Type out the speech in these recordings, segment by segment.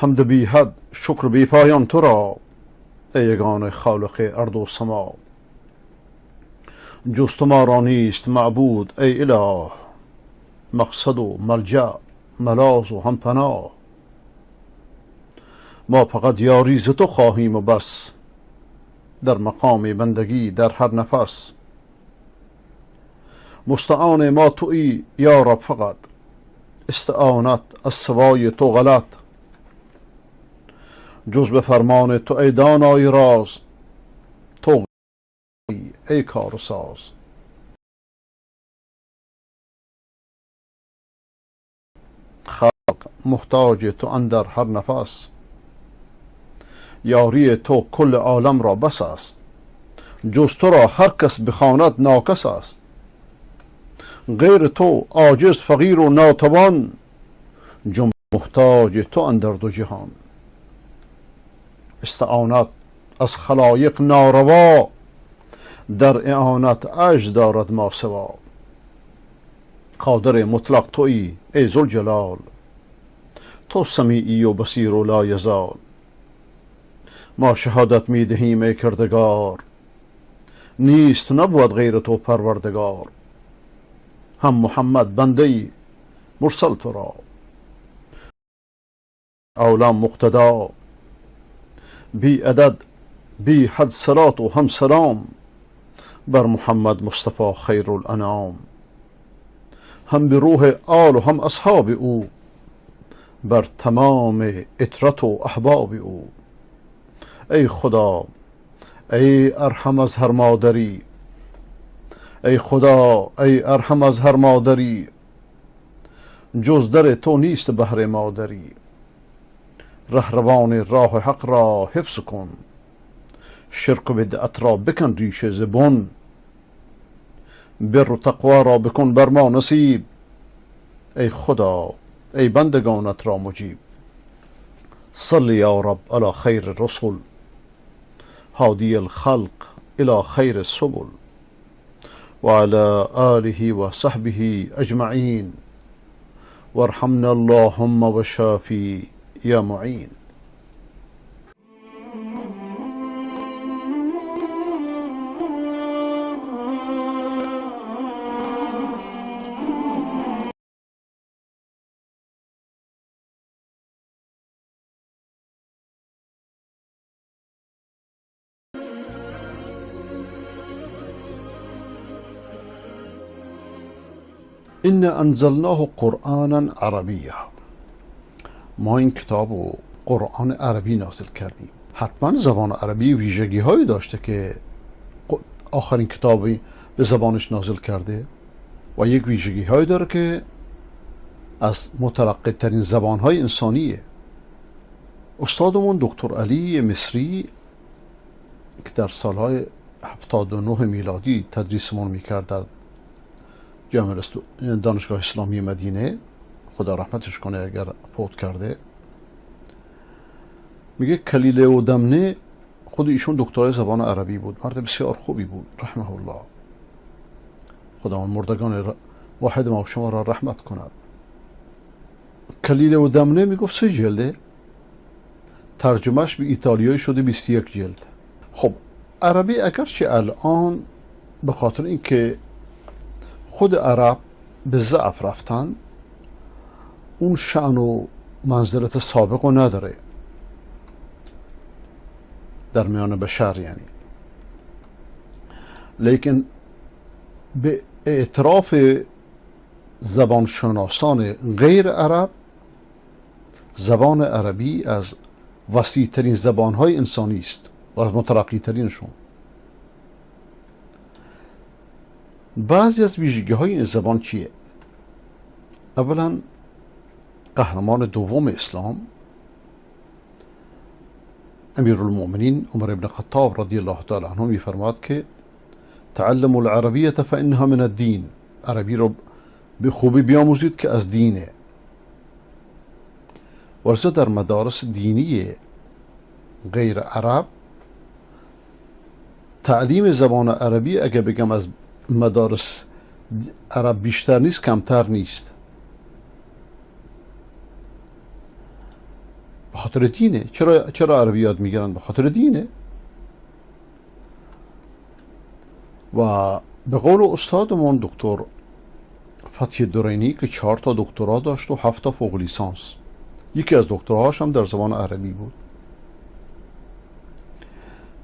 حمد بی حد شکر بی پایان تو را، ای یگانه خالق ارض و سما. جز تو ما را نیست معبود ای اله، مقصد و ملجأ ملاذ و هم پناه. ما فقط یاری ز تو خواهیم و بس، در مقام بندگی در هر نفس. مستعان ما تویی یا رب فقط، استعانت از سوای تو غلط. جز به فرمان تو ای دانای راز، تو ای کار و ساز. خلق محتاج تو اندر هر نفس، یاری تو کل عالم را بس است. جز تو را هر کس بخواند ناکس است. غیر تو عاجز فقیر و ناتوان، جمله محتاج تو اندر دو جهان. استعانت از خلایق ناروا، در اعانت عجز دارد ما سوا. قادر مطلق تویی ای ذوالجلال، تو سمیعی و بصیر و لا یزال. ما شهادت می دهیم ای کردگار، نیست نبود غیر تو پروردگار. هم محمد بنده ای مرسل تو را، عالم مقتدا. بی عدد بی حد صلات و هم سلام، بر محمد مصطفی خیر الانام. هم به روح آل و هم اصحاب او، بر تمام اطرت و احباب او. ای خدا ای ارحم از هر مادری، ای خدا ای ارحم از هر مادری. جز در تو نیست بهر مادری. رهروان راه حق را حفظ کن، شرک و بدعت را بکن ریشه ز بن. بر و تقوا را بکن بر ما نصیب، ای خدا ای بندگانت را مجیب. صل یا رب علی خیر الرسل، هادی الخلق الى خیر السبل. وعلى آله وصحبه اجمعین، وارحمنا اللهم وشافي يا معين. إن انزلناه قرآنا عربیا، ما این کتاب رو قرآن عربی نازل کردیم. حتما زبان عربی ویژگی هایی داشته که آخرین کتابی به زبانش نازل کرده، و یک ویژگی هایی داره که از مترقی ترین زبان های انسانیه. استادمون دکتر علی مصری که در سالهای 79 میلادی تدریسمون میکرد در جامعه دانشگاه اسلامی مدینه، خدا رحمتش کنه اگر فوت کرده، میگه کلیله و دمنه، خود ایشون دکترای زبان عربی بود، مرد بسیار خوبی بود رحمه الله. خداوند مردگان واحد ما و شما را رحمت کند. کلیله و دمنه میگفت 3 جلده، ترجمهش به ایتالیایی شده 21 جلد. خب عربی اگرچه الان به خاطر اینکه خود عرب به ضعف رفتن، اون شأن و منزلت سابق رو نداره در میان بشر یعنی، لیکن به اعتراف زبانشناسان غیر عرب، زبان عربی از وسیع ترین زبانهای انسانی است و از مترقی ترینشون. بعضی از ویژگی های این زبان چیه؟ اولا قهرمان دوم اسلام امیرالمؤمنین عمر بن خطاب رضی الله تعالی عنه میفرماد که تعلموا العربیه فانها من الدین، عربی رو به خوبی بیاموزید که از دینه. ورزه در مدارس دینی غیر عرب تعلیم زبان عربی اگه بگم از مدارس عرب بیشتر نیست، کمتر نیست. به خاطر دینه. چرا عربی یاد میگیرن؟ به خاطر دینه. و به قول استادمون دکتر فتحی درینی که 4 تا دکترا داشت و 7 تا فوق لیسانس، یکی از دکتراهاش هم در زبان عربی بود،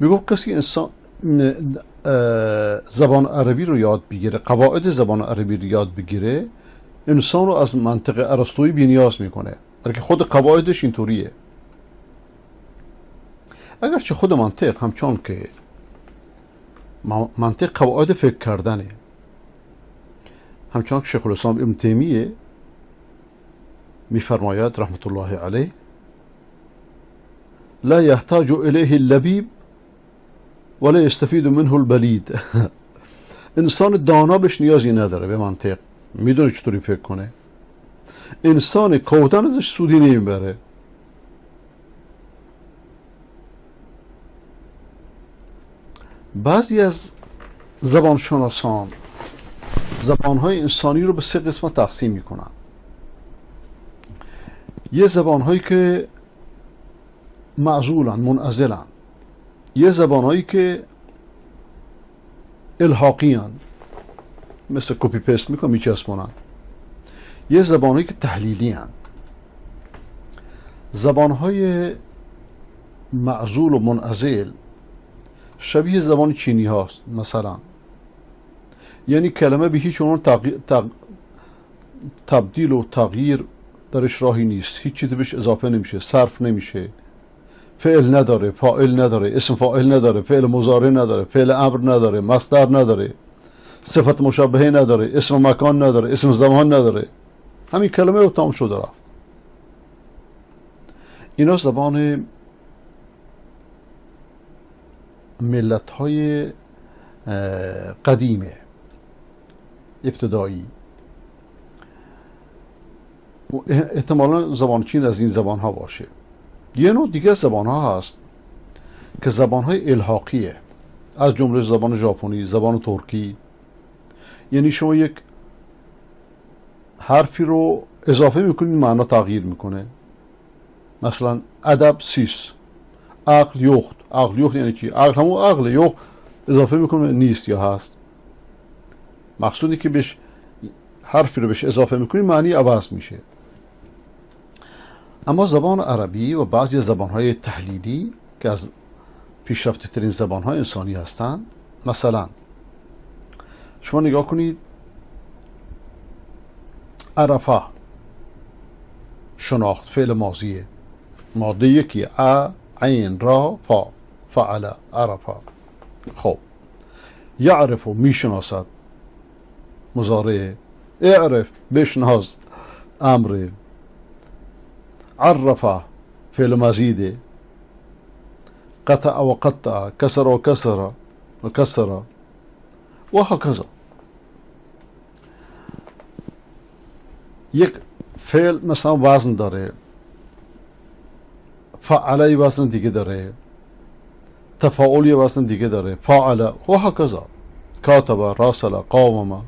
میگفت کسی انسان زبان عربی رو یاد بگیره، قواعد زبان عربی رو یاد بگیره، انسان رو از منطق ارسطویی بی‌نیاز میکنه، بلکه خود قواعدش اینطوریه. اگرچه خود منطق همچون که منطق قواعد فکر کردنه، همچون که شیخ الاسلام ابن تیمیه میفرماید رحمت الله علیه: لا يحتاج الیه اللبیب ولا يستفید منه البلید. انسان دانا بهش نیازی نداره به منطق، میدونه چطوری فکر کنه. انسان کودن ازش سودی نمیبره. بعضی از زبانشناسان زبانهای انسانی رو به 3 قسمت تقسیم میکنن. یه زبانهایی که معزولن، منعزلن، یه زبانهایی که الحاقیان، مثل کپی پیست میکنن میچسبونن، یه زبانهایی که تحلیلی هن. زبانهای معزول و منعزل شبیه زبان چینی هاست مثلا، یعنی کلمه به هیچ عنوان تبدیل و تغییر درش راهی نیست، هیچ چیزی بهش اضافه نمیشه، صرف نمیشه، فعل نداره، فاعل نداره، اسم فاعل نداره، فعل مضارع نداره، فعل امر نداره، مصدر نداره، صفت مشابهه نداره، اسم مکان نداره، اسم زمان نداره، همین کلمه رو تمام شده رفت. اینا زبان ملت های قدیمه، ابتدایی. و احتمالا زبان چین از این زبان ها باشه. یه نوع دیگه زبان ها هست که زبان های الحاقیه، از جمله زبان ژاپنی، زبان ترکی. یعنی شما یک حرفی رو اضافه میکنید معنا تغییر میکنه. مثلا ادب سیس، عقل یخت. عقل یخت یعنی چی؟ عقل همون عقل، یخت اضافه میکنه نیست یا هست. مقصودی که بهش حرفی رو بهش اضافه میکنی معنی عوض میشه. اما زبان عربی و بعضی زبانهای تحلیلی که از پیشرفته ترین زبانهای انسانی هستند، مثلا شما نگاه کنید عرفه، شناخت، فعل ماضیه، ماده یکی، عین را فا، فعل، عرفه. خب یعرف میشناسد، مضارع. اعرف بشناس، امر. عرفه فعل مزیده. قطع و قطع، کسر و کسر و کسر و هكذا. یک فعل مثلا وزن داره، فعل وزن دیگه داره، تفاعل وزن دیگه داره، فاعل و هكذا. کاتب، راسل، قاوم.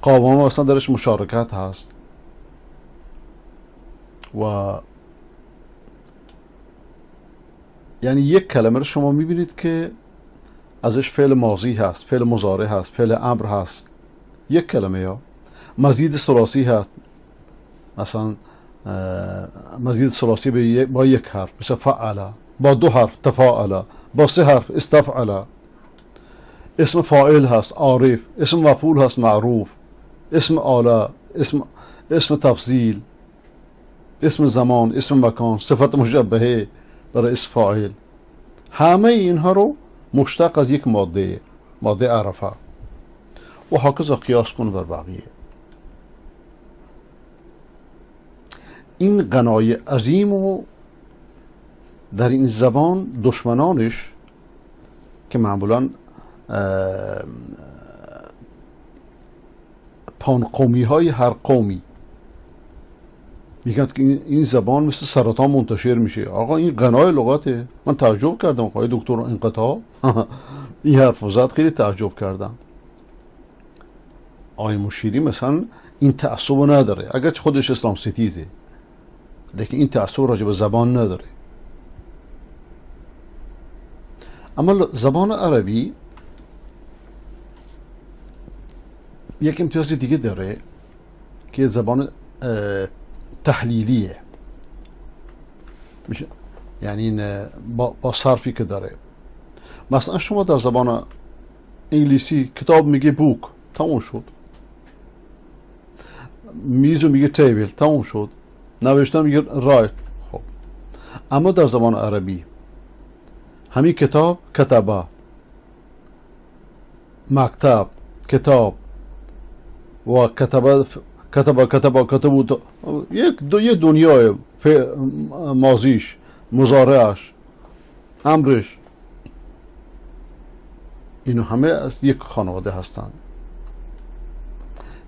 قاوم اصلا درش مشارکت هست. و یعنی یک کلمه رو شما میبینید که ازش فعل ماضی هست، فعل مضارع هست، فعل امر هست، یک کلمه. یا مزید ثلاثی هست، مثلا مزید ثلاثی با یک حرف، مثل فعل، با 2 حرف تفاعل، با 3 حرف استفعل. اسم فاعل هست عارف، اسم مفعول هست معروف، اسم آله، اسم تفضیل، اسم زمان، اسم مکان، صفت مشبهه برای اسم فاعل. همه اینها رو مشتق از یک ماده عرفه و هكذا قیاس کن بر بقیه. این غنای عظیم و در این زبان دشمنانش که معمولا پانقومی های هر قومی میگن که این زبان مثل سرطان منتشر میشه. آقا این غنای لغته. من تعجب کردم آقای دکتر انقطاع این حرف زد، خیلی تعجب کردم. آقای مشیری مثلا این تعصب نداره، اگرچه خودش اسلام ستیزه، لیکن این تأثیر راجع به زبان نداره. اما زبان عربی یک امتیاز دیگه داره که زبان تحلیلیه، میشه یعنی این با صرفی که داره. مثلا شما در زبان انگلیسی کتاب میگه بوک، تموم شد. میزو میگه تیبل، تموم شد. نوشتن میگه رایت. خب اما در زبان عربی همین کتاب کتابه، مکتب کتاب و کتب یک دنیای ماضیش، مضارعش، امرش، اینو همه از یک خانواده هستن.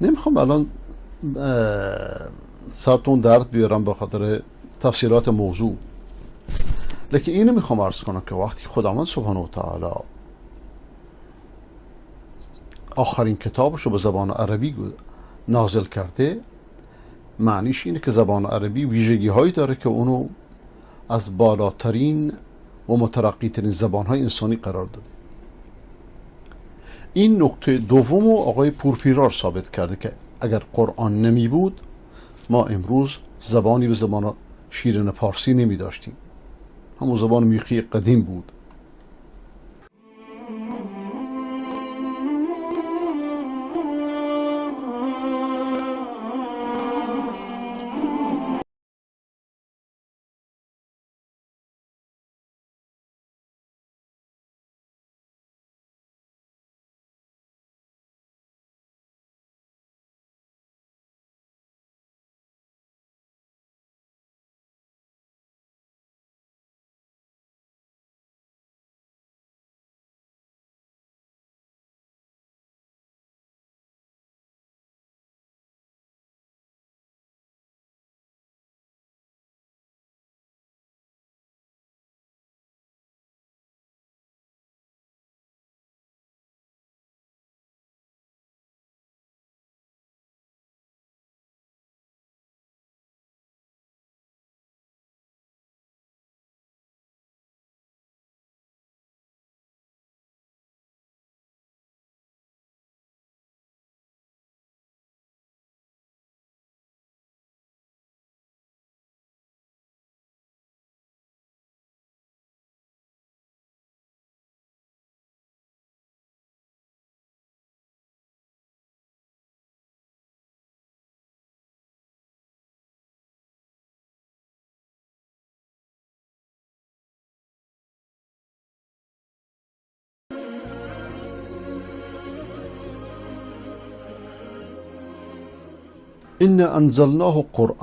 نمیخوام الان سرتون درد بیارم به خاطر تفصیلات موضوع، لیکن اینو میخوام عرض کنم که وقتی خداوند سبحانه و تعالی آخرین کتابشو به زبان عربی نازل کرده، معنیش اینه که زبان عربی ویژگی هایی داره که اونو از بالاترین و مترقی ترین زبان های انسانی قرار داده. این نکته دومو آقای پورپیرار ثابت کرده که اگر قرآن نمی بود ما امروز زبانی به زبان شیرین فارسی نمی داشتیم، همون زبان میخی قدیم بود. إن أنزلناه قرآن